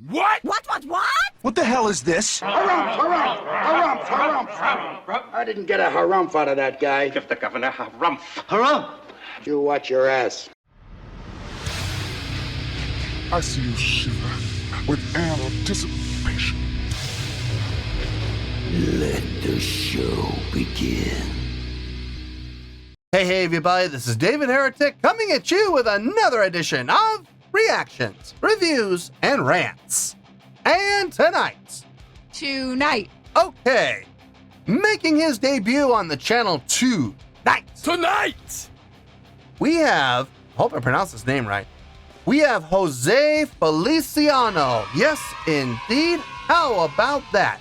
What? What? What the hell is this? Harumph. I didn't get a harumph out of that guy. Give the governor harumph. Harumph! You watch your ass. I see you shiver with anticipation. Let the show begin. Hey everybody, this is David Heretic coming at you with another edition of Reactions, Reviews, and Rants. And tonight, okay, making his debut on the channel tonight, we have, hope I pronounced his name right, we have José Feliciano. Yes, indeed. How about that?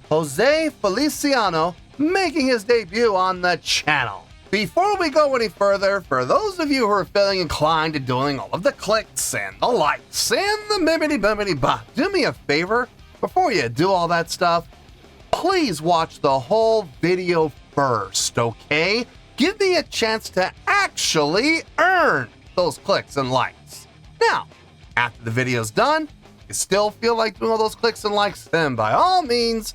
José Feliciano making his debut on the channel. Before we go any further, for those of you who are feeling inclined to doing all of the clicks and the likes and the bibbidi-bibbidi-bop, do me a favor, before you do all that stuff, please watch the whole video first, okay? Give me a chance to actually earn those clicks and likes. Now, after the video's done, you still feel like doing all those clicks and likes, then by all means,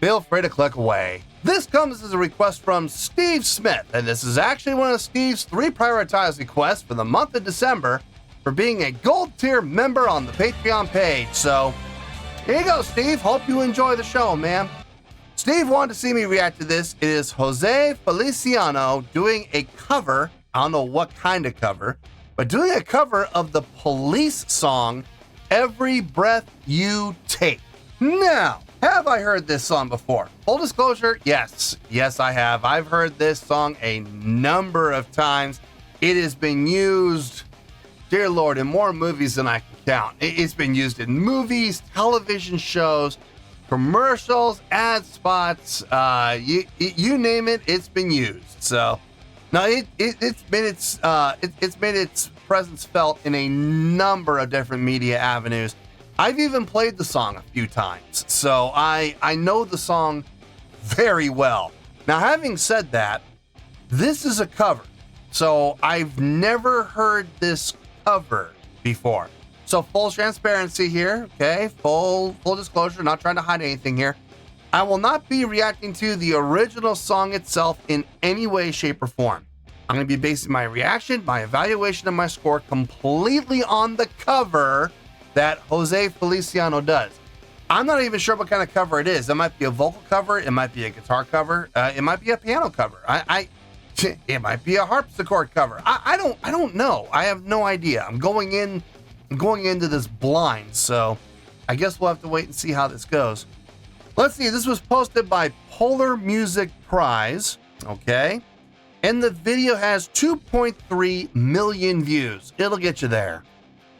feel free to click away. This comes as a request from Steve Smith, and this is actually one of Steve's 3 prioritized requests for the month of December for being a gold tier member on the Patreon page. So, here you go, Steve. Hope you enjoy the show, man. Steve wanted to see me react to this. It is José Feliciano doing a cover, I don't know what kind of cover, but doing a cover of the Police song, Every Breath You Take. Now, have I heard this song before? Full disclosure, yes, I have. I've heard this song a number of times. It has been used, dear Lord, in more movies than I can count. It's been used in movies, television shows, commercials, ad spots, you name it, it's been used. So, now it's made its presence felt in a number of different media avenues. I've even played the song a few times, so I know the song very well. Now, having said that, this is a cover, so I've never heard this cover before. So full transparency here, okay? Full disclosure, not trying to hide anything here. I will not be reacting to the original song itself in any way, shape, or form. I'm going to be basing my reaction, my evaluation, and my score completely on the cover that José Feliciano does. I'm not even sure what kind of cover it is. It might be a vocal cover, it might be a guitar cover, it might be a piano cover. It might be a harpsichord cover. I don't know. I have no idea. I'm going into this blind, so I guess we'll have to wait and see how this goes. Let's see. This was posted by Polar Music Prize. Okay, and the video has 2.3 million views. It'll get you there.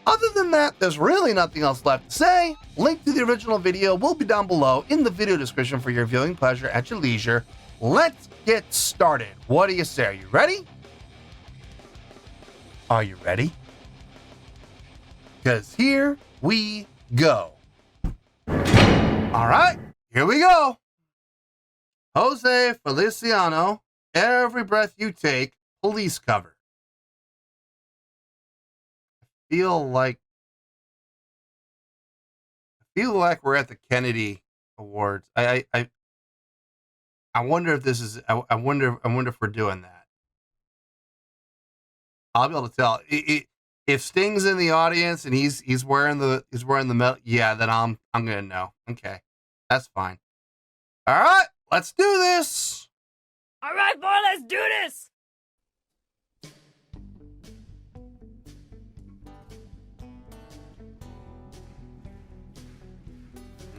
Other than that, there's really nothing else left to say. Link to the original video will be down below in the video description for your viewing pleasure at your leisure. Let's get started. What do you say? Are you ready? Are you ready? Because here we go. All right, here we go. José Feliciano, Every Breath You Take, Police cover. I feel like we're at the Kennedy Awards. I wonder if this is. I wonder if we're doing that. I'll be able to tell. If Sting's in the audience and he's wearing the medal, yeah, then I'm gonna know. Okay, that's fine. All right, let's do this. All right, boy, let's do this.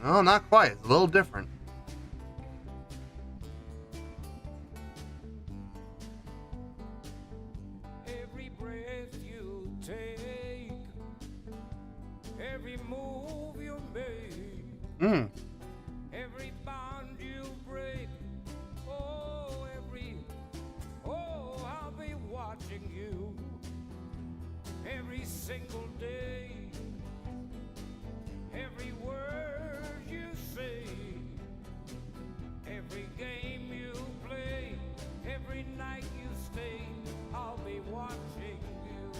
No, not quite. It's a little different. Every breath you take, every move you make, every bond you break, oh, I'll be watching you every single day, every word you say, every game you play, every night you stay, I'll be watching you.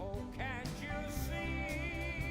Oh, can't you see?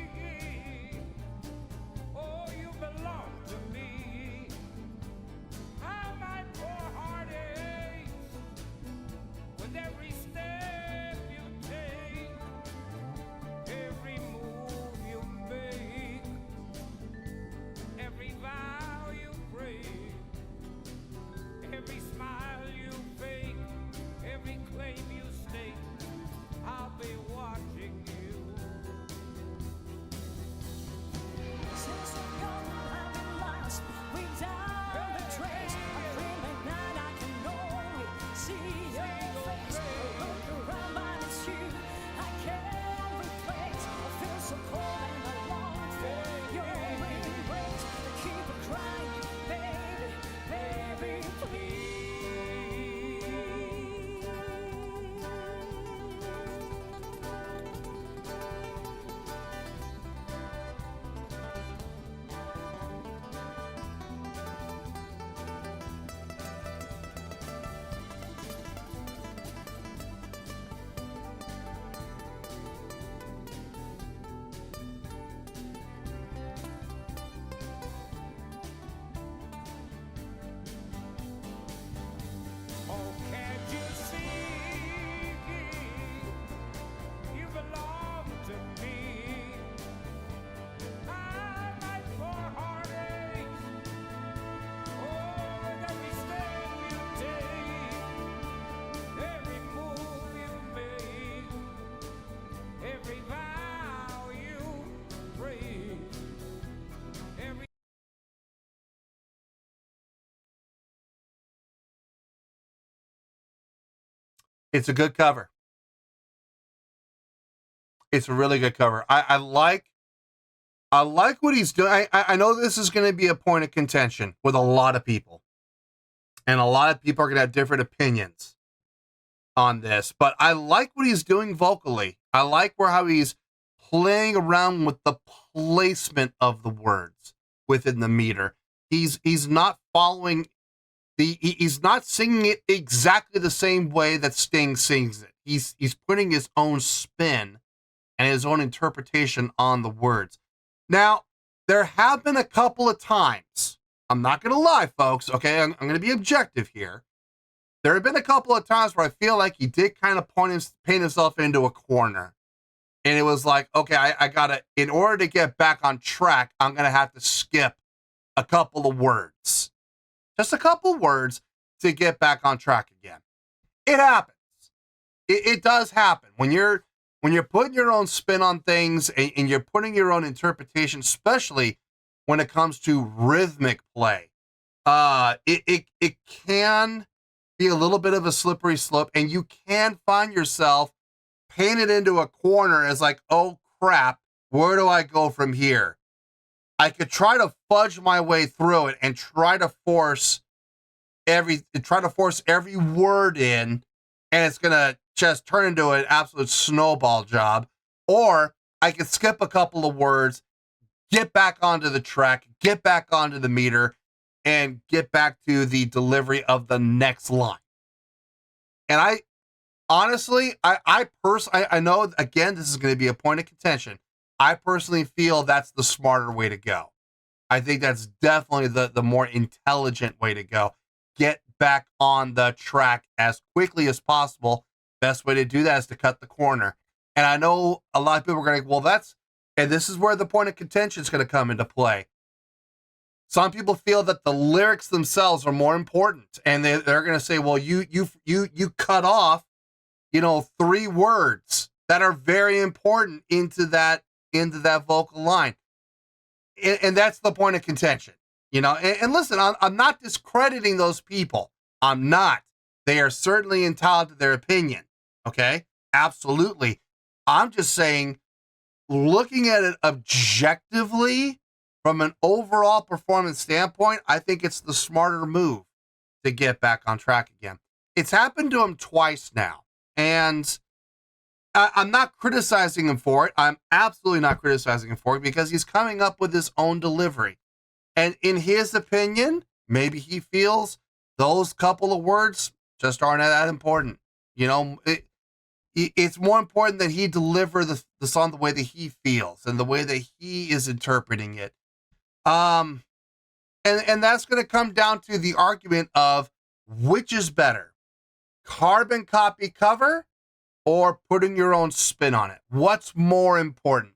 It's a good cover. It's a really good cover. I like what he's doing. I know this is going to be a point of contention with a lot of people. And a lot of people are going to have different opinions on this. But I like what he's doing vocally. I like how he's playing around with the placement of the words within the meter. He's not following he's not singing it exactly the same way that Sting sings it. He's putting his own spin and his own interpretation on the words. Now, there have been a couple of times, I'm not going to lie, folks, okay? I'm going to be objective here. There have been a couple of times where I feel like he did kind of paint himself into a corner. And it was like, okay, I got to, in order to get back on track, I'm going to have to skip a couple of words. Just a couple words to get back on track again. It happens. It does happen. When you're putting your own spin on things and you're putting your own interpretation, especially when it comes to rhythmic play, it can be a little bit of a slippery slope, and you can find yourself painted into a corner as like, oh crap, where do I go from here? I could try to fudge my way through it and try to force every word in, and it's gonna just turn into an absolute snowball job. Or I could skip a couple of words, get back onto the track, get back onto the meter, and get back to the delivery of the next line. And I honestly, I know, again, this is going to be a point of contention. I personally feel that's the smarter way to go. I think that's definitely the more intelligent way to go. Get back on the track as quickly as possible. Best way to do that is to cut the corner. And I know a lot of people are going to, and this is where the point of contention is going to come into play. Some people feel that the lyrics themselves are more important, and they're going to say, well, you cut off, 3 words that are very important into that vocal line. And that's the point of contention, and listen, I'm not discrediting those people. I'm not. They are certainly entitled to their opinion. Okay. Absolutely. I'm just saying, looking at it objectively from an overall performance standpoint, I think it's the smarter move to get back on track again. It's happened to him twice now, and I'm not criticizing him for it. I'm absolutely not criticizing him for it, because he's coming up with his own delivery. And in his opinion, maybe he feels those couple of words just aren't that important. It's more important that he deliver the song the way that he feels and the way that he is interpreting it. And that's going to come down to the argument of which is better, carbon copy cover or putting your own spin on it. What's more important?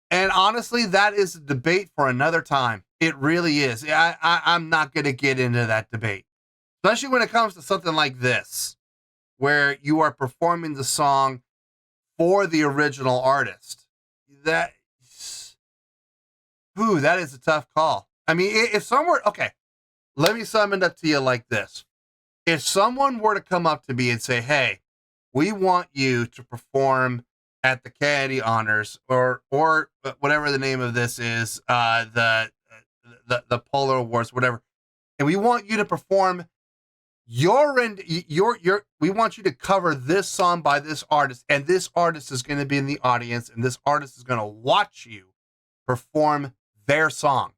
And honestly, that is a debate for another time. It really is. I'm not going to get into that debate, especially when it comes to something like this, where you are performing the song for the original artist. That is a tough call. I mean, if someone, okay, let me sum it up to you like this. If someone were to come up to me and say, hey, we want you to perform at the Kennedy Honors or whatever the name of this is, the Polar Awards, whatever, and we want you to perform we want you to cover this song by this artist, and this artist is going to be in the audience, and this artist is going to watch you perform their song.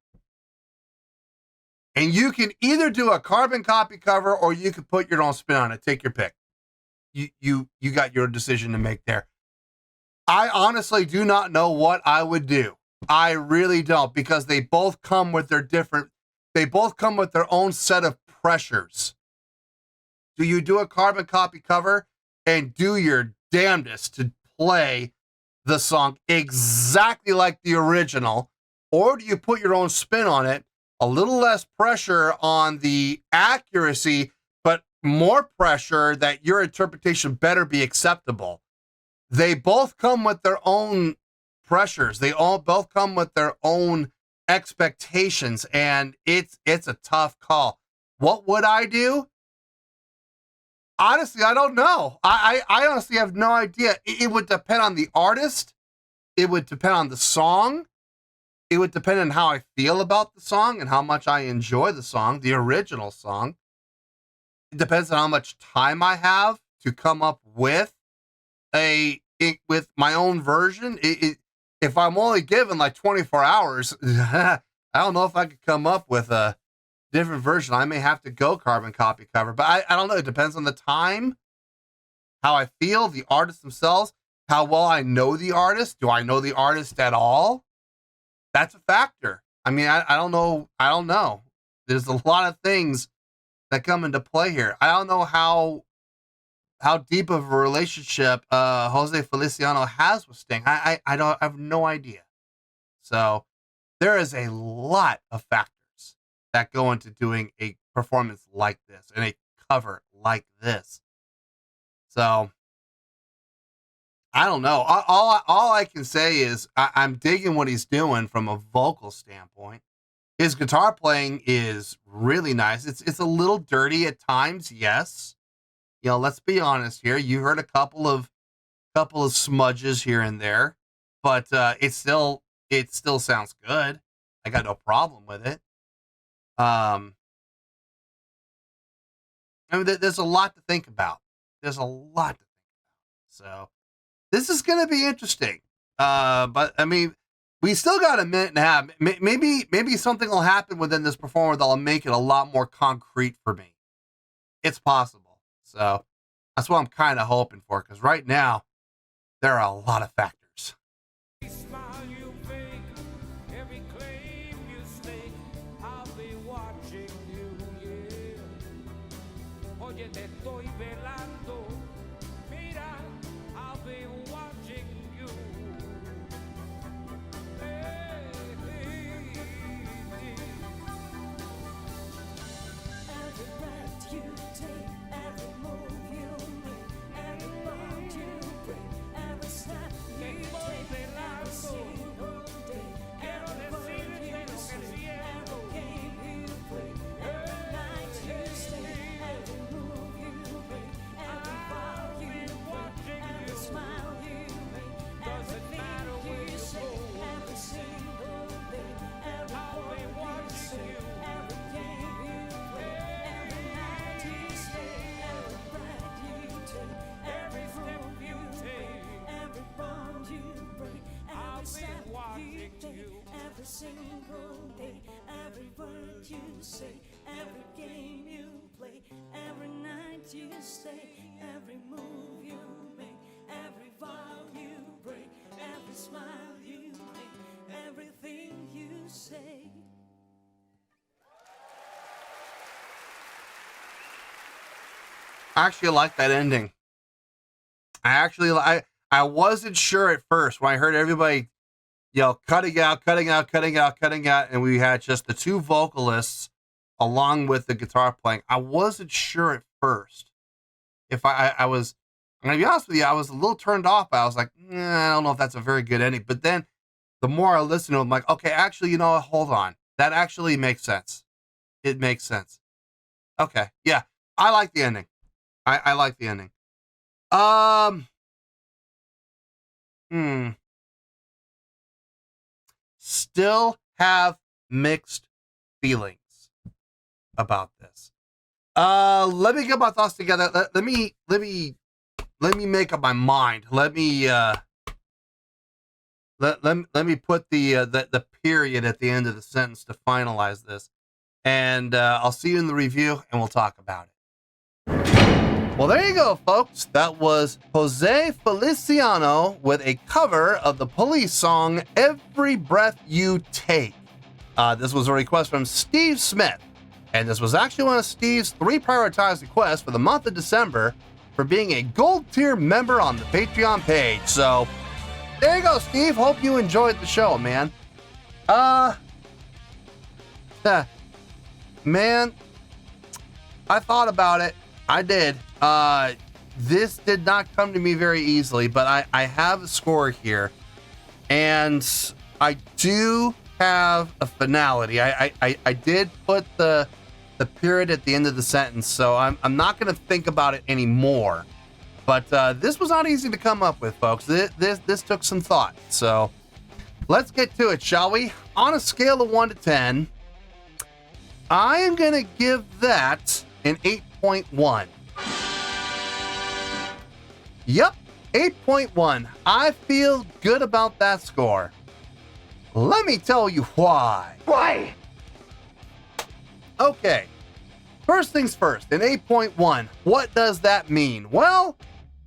And you can either do a carbon copy cover or you can put your own spin on it. Take your pick. You got your decision to make there. I honestly do not know what I would do. I really don't, because they both come with their own set of pressures. Do you do a carbon copy cover and do your damnedest to play the song exactly like the original, or do you put your own spin on it, a little less pressure on the accuracy, but more pressure that your interpretation better be acceptable? They both come with their own pressures. They both come with their own expectations, and it's a tough call. What would I do? Honestly, I don't know. I honestly have no idea. It would depend on the artist. It would depend on the song. It would depend on how I feel about the song and how much I enjoy the song, the original song. It depends on how much time I have to come up with with my own version. If I'm only given like 24 hours, I don't know if I could come up with a different version. I may have to go carbon copy cover, but I don't know. It depends on the time, how I feel, the artists themselves, how well I know the artist. Do I know the artist at all? That's a factor. I mean, I don't know. I don't know. There's a lot of things that come into play here. I don't know how deep of a relationship José Feliciano has with Sting. I have no idea. So there is a lot of factors that go into doing a performance like this and a cover like this. So I don't know. All I can say is I'm digging what he's doing from a vocal standpoint. His guitar playing is really nice. It's a little dirty at times, yes. You know, let's be honest here. You heard a couple of smudges here and there, but it still sounds good. I got no problem with it. I mean, there's a lot to think about. There's a lot to think about. So this is going to be interesting. But I mean, we still got a minute and a half. Maybe something will happen within this performance that'll make it a lot more concrete for me. It's possible. So that's what I'm kind of hoping for, because right now there are a lot of factors. Smile you fake, every claim you stake, I'll be watching you, yeah. Oye, te estoy velando, mira, I'll be watching you. Hey, hey, hey. Every breath you take, every move you make, every bond you break, every step you take, every single day, every word you say, every game you play, every night you stay, every move you make, every vow you break, every smile you make, everything you say, every single day, every word you say, every game you play, every night you stay, every breath you take, every step you take, every bond you break, every step you take, every single day, every word you say, every game you play, every night you stay, every move you make, every vow you break, every smile you make, everything you say. I actually like that ending. I wasn't sure at first when I heard everybody yell cutting out, and we had just the two vocalists along with the guitar playing. I wasn't sure at first if I was. I'm gonna be honest with you, I was a little turned off. I was like, I don't know if that's a very good ending. But then the more I listen to it, I'm like, okay, actually, you know what? Hold on. That actually makes sense. It makes sense. Okay. Yeah. I like the ending. I like the ending. Still have mixed feelings about this. Let me get my thoughts together. Let me make up my mind. Let me put the period at the end of the sentence to finalize this. And I'll see you in the review and we'll talk about it. Well, there you go, folks. That was José Feliciano with a cover of the Police song, Every Breath You Take. This was a request from Steve Smith, and this was actually one of Steve's 3 prioritized requests for the month of December for being a gold tier member on the Patreon page. So, there you go, Steve. Hope you enjoyed the show, man. Man, I thought about it. I did. This did not come to me very easily, but I have a score here, and I do have a finality. I did put the the period at the end of the sentence, so I'm not going to think about it anymore. But this was not easy to come up with, folks. This took some thought. So let's get to it, shall we? On a scale of 1 to 10, I am going to give that an 8.1. Yep, 8.1. I feel good about that score. Let me tell you why. Why? Okay, first things first, an 8.1. What does that mean? Well,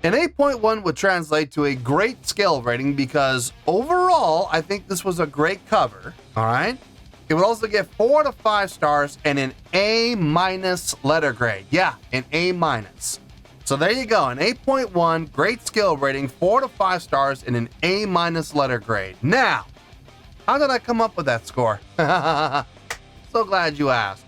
an 8.1 would translate to a great scale rating because overall, I think this was a great cover, all right? It would also get 4 to 5 stars and an A- letter grade. Yeah, an A-. So there you go, an 8.1, great skill rating, 4 to 5 stars, and an A- letter grade. Now, how did I come up with that score? So glad you asked.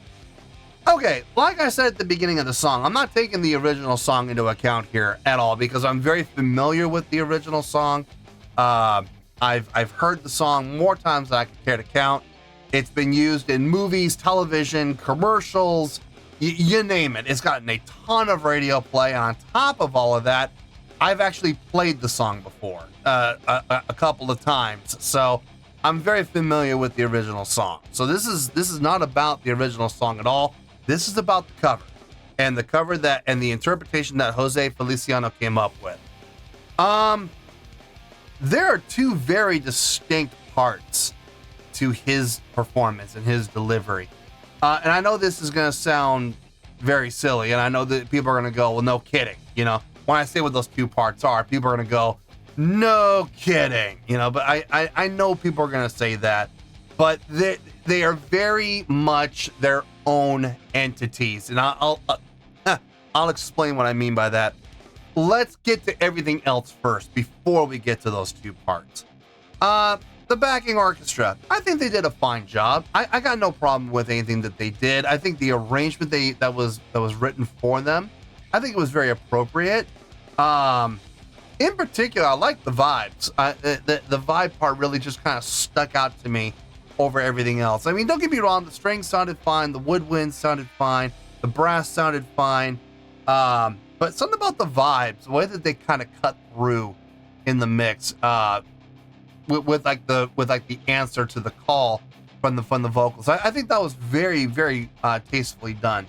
Okay, like I said at the beginning of the song, I'm not taking the original song into account here at all because I'm very familiar with the original song. I've heard the song more times than I can care to count. It's been used in movies, television, commercials, you name it. It's gotten a ton of radio play. And on top of all of that, I've actually played the song before a couple of times. So I'm very familiar with the original song. So this is not about the original song at all. This is about the cover and the interpretation that José Feliciano came up with. There are two very distinct parts to his performance and his delivery. And I know this is going to sound very silly, and I know that people are going to go, well, no kidding. You know, when I say what those two parts are, people are going to go, no kidding. You know, but I know people are going to say that, but they are very much their own entities. And I'll explain what I mean by that. Let's get to everything else first before we get to those two parts. The backing orchestra, I think they did a fine job. I got no problem with anything that they did. I think the arrangement that was written for them, I think it was very appropriate. In particular, I like the vibes. The vibe part really just kind of stuck out to me over everything else. I mean, don't get me wrong, the strings sounded fine, the woodwind sounded fine, the brass sounded fine, but something about the vibes, the way that they kind of cut through in the mix, with the answer to the call from the vocals. I think that was very, very tastefully done.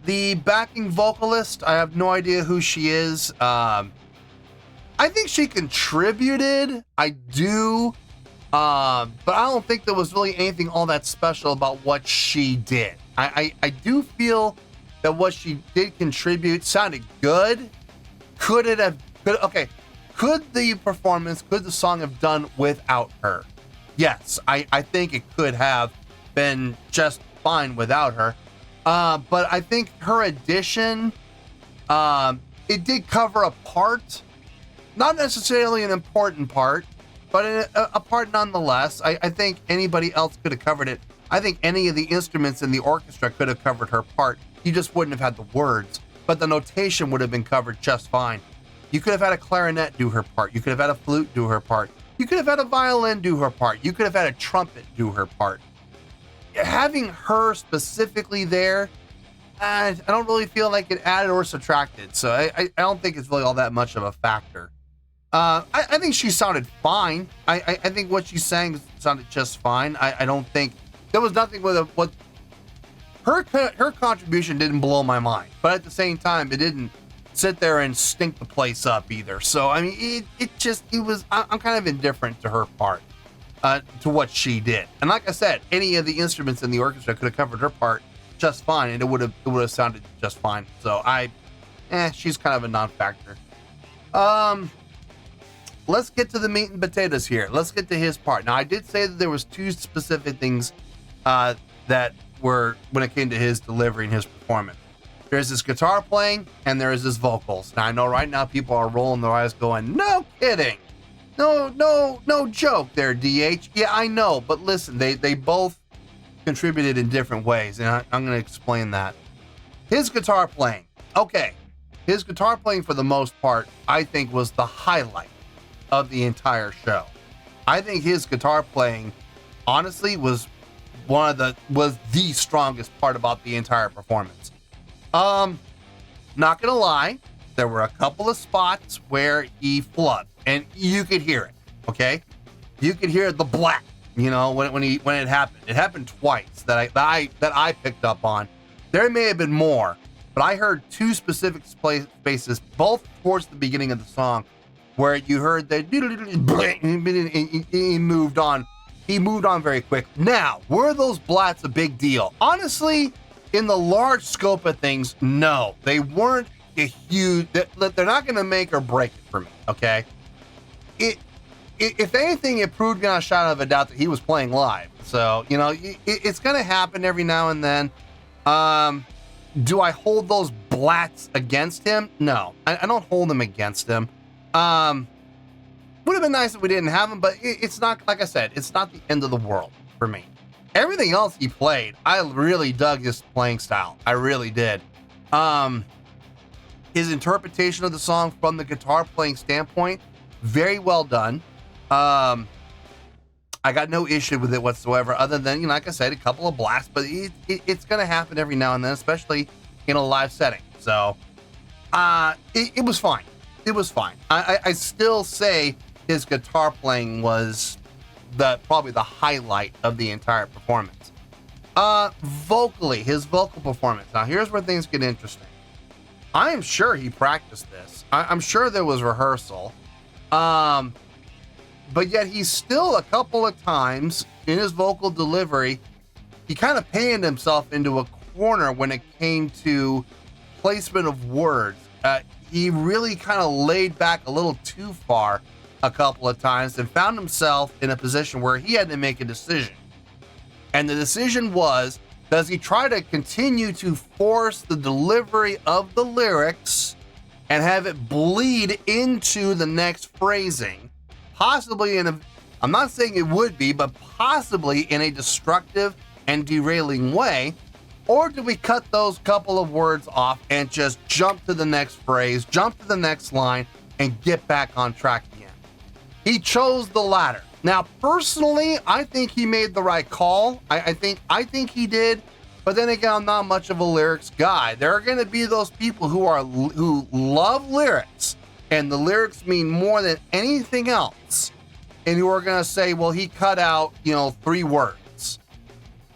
The backing vocalist, I have no idea who she is. I think she contributed. I do. But I don't think there was really anything all that special about what she did. I do feel that what she did contribute sounded good. Could the performance, could the song have done without her? Yes, I think it could have been just fine without her. But I think her addition, it did cover a part, not necessarily an important part, but a part nonetheless. I think anybody else could have covered it. I think any of the instruments in the orchestra could have covered her part. You just wouldn't have had the words, but the notation would have been covered just fine. You could have had a clarinet do her part. You could have had a flute do her part. You could have had a violin do her part. You could have had a trumpet do her part. Having her specifically there, I don't really feel like it added or subtracted. So I don't think it's really all that much of a factor. I think she sounded fine. I think what she sang sounded just fine. I don't think there was nothing with what her contribution didn't blow my mind, but at the same time, it didn't sit there and stink the place up either. So I mean, I'm kind of indifferent to her part, to what she did. And like I said, any of the instruments in the orchestra could have covered her part just fine, and it would have sounded just fine. So she's kind of a non-factor. Let's get to the meat and potatoes here. Let's get to his part. Now, I did say that there was two specific things that were when it came to his delivery and his performance. There's this guitar playing and there is his vocals. Now, I know right now people are rolling their eyes going, no kidding. No joke there, DH. Yeah, I know, but listen, they both contributed in different ways, and I'm going to explain that. His guitar playing. Okay, his guitar playing for the most part, I think, was the highlight of the entire show. I think his guitar playing, honestly, was was the strongest part about the entire performance. Not gonna lie, there were a couple of spots where he flubbed, and you could hear it. Okay, you could hear the black. You know, when it happened. It happened twice that I picked up on. There may have been more, but I heard two specific spaces, both towards the beginning of the song, where you heard that he moved on. He moved on very quick. Now, were those blats a big deal? Honestly, in the large scope of things, no. They weren't a huge... They're not going to make or break it for me, okay? If anything, it proved beyond a shadow of a doubt that he was playing live. So, you know, it's going to happen every now and then. Do I hold those blats against him? No, I don't hold them against him. Would have been nice if we didn't have him, but it's not, like I said, it's not the end of the world for me. Everything else he played, I really dug his playing style. I really did. His interpretation of the song from the guitar playing standpoint, very well done. I got no issue with it whatsoever, other than, you know, like I said, a couple of blasts, but it's going to happen every now and then, especially in a live setting. So, it was fine. It was fine. I still say his guitar playing was probably the highlight of the entire performance. Vocally, his vocal performance. Now, here's where things get interesting. I am sure he practiced this. I'm sure there was rehearsal. But yet he's still a couple of times in his vocal delivery, he kind of painted himself into a corner when it came to placement of words. He really kind of laid back a little too far a couple of times and found himself in a position where he had to make a decision. And the decision was, does he try to continue to force the delivery of the lyrics and have it bleed into the next phrasing? Possibly I'm not saying it would be, but possibly in a destructive and derailing way. Or do we cut those couple of words off and just jump to the next phrase, jump to the next line, and get back on track again? He chose the latter. Now, personally, I think he made the right call. I think he did. But then again, I'm not much of a lyrics guy. There are going to be those people who love lyrics, and the lyrics mean more than anything else, and who are going to say, well, he cut out, 3 words.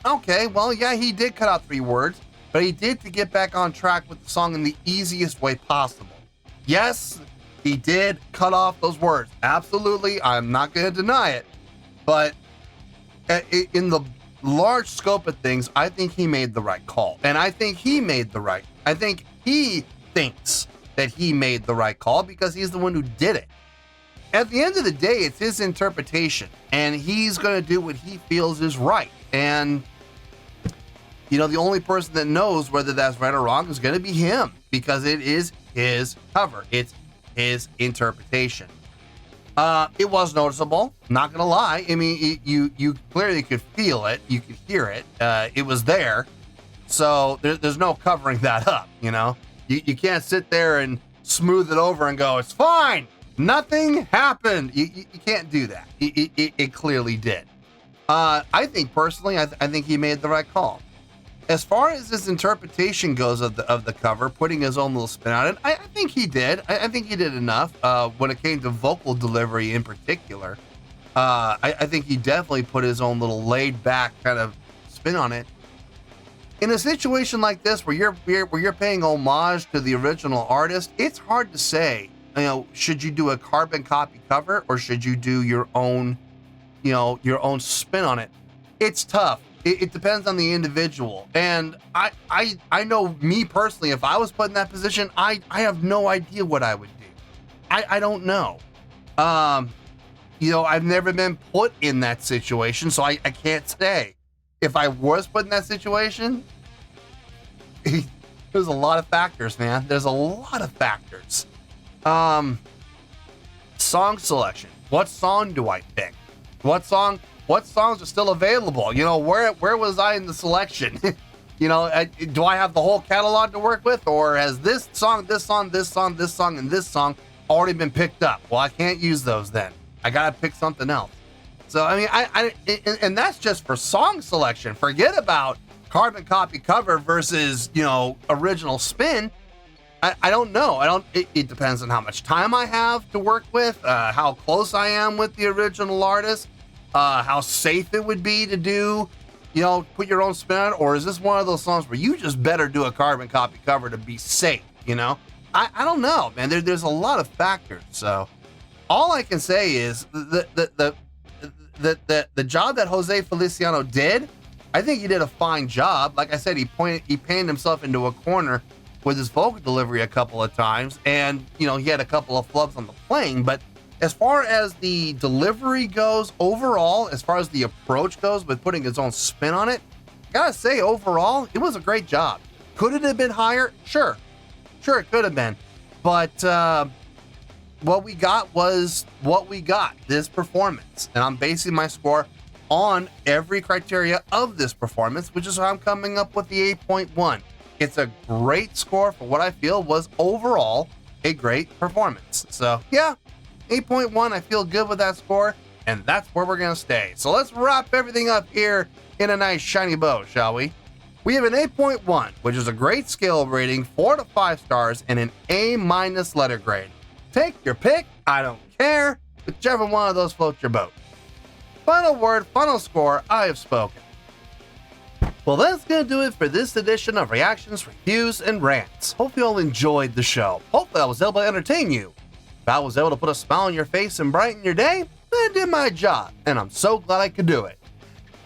Okay, well, yeah, he did cut out 3 words, but he did to get back on track with the song in the easiest way possible. Yes, he did cut off those words. Absolutely, I'm not going to deny it. But in the large scope of things, I think he made the right call. And I think he thinks that he made the right call because he's the one who did it. At the end of the day, it's his interpretation, and he's going to do what he feels is right. And, the only person that knows whether that's right or wrong is going to be him, because it is his cover. It's his interpretation. It was noticeable, not going to lie. I mean, you clearly could feel it. You could hear it. It was there. So there's no covering that up, You can't sit there and smooth it over and go, it's fine. Nothing happened. You can't do that. It clearly did. I think personally, I think he made the right call. As far as his interpretation goes of the cover, putting his own little spin on it, I think he did. I think he did enough when it came to vocal delivery in particular. I think he definitely put his own little laid back kind of spin on it. In a situation like this, where you're paying homage to the original artist, it's hard to say. Should you do a carbon copy cover or should you do your own spin on it? It's tough. It depends on the individual. And I know me personally, if I was put in that position, I have no idea what I would do. I don't know. I've never been put in that situation, so I can't say. If I was put in that situation, there's a lot of factors, man. There's a lot of factors. Song selection. What song do I pick? What songs are still available? Where was I in the selection? Do I have the whole catalog to work with, or has this song, and this song already been picked up? Well, I can't use those then. I gotta pick something else. So, I mean, and that's just for song selection. Forget about carbon copy cover versus, original spin. I don't know. It depends on how much time I have to work with, how close I am with the original artist, how safe it would be to do, put your own spin on it, or is this one of those songs where you just better do a carbon copy cover to be safe, I don't know, man. There's a lot of factors. So all I can say is the job that José Feliciano did, I think he did a fine job. Like I said, he painted himself into a corner with his vocal delivery a couple of times, and he had a couple of flubs on the playing. But as far as the delivery goes overall, as far as the approach goes with putting his own spin on it, I gotta say overall it was a great job. Could it have been higher? Sure it could have been, but what we got was what we got, this performance. And I'm basing my score on every criteria of this performance, which is how I'm coming up with the 8.1. It's a great score for what I feel was overall a great performance. So yeah, 8.1, I feel good with that score, and that's where we're gonna stay. So let's wrap everything up here in a nice shiny bow, shall we? We have an 8.1, which is a great scale rating, 4 to 5 stars, and an A- letter grade. Take your pick, I don't care, whichever one of those floats your boat. Final word, final score, I have spoken. Well, that's gonna do it for this edition of Reactions, Reviews, and Rants. Hope you all enjoyed the show. Hopefully I was able to entertain you. If I was able to put a smile on your face and brighten your day, then I did my job, and I'm so glad I could do it.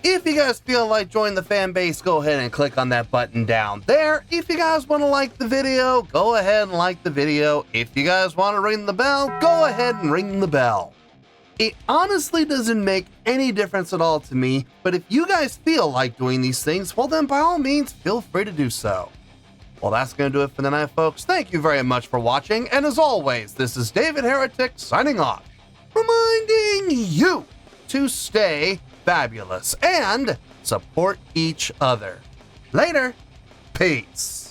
If you guys feel like joining the fan base, go ahead and click on that button down there. If you guys want to like the video, go ahead and like the video. If you guys want to ring the bell, go ahead and ring the bell. It honestly doesn't make any difference at all to me, but if you guys feel like doing these things, well then by all means, feel free to do so. Well, that's going to do it for the night, folks. Thank you very much for watching, and as always, this is David Heretic signing off, reminding you to stay fabulous and support each other. Later. Peace.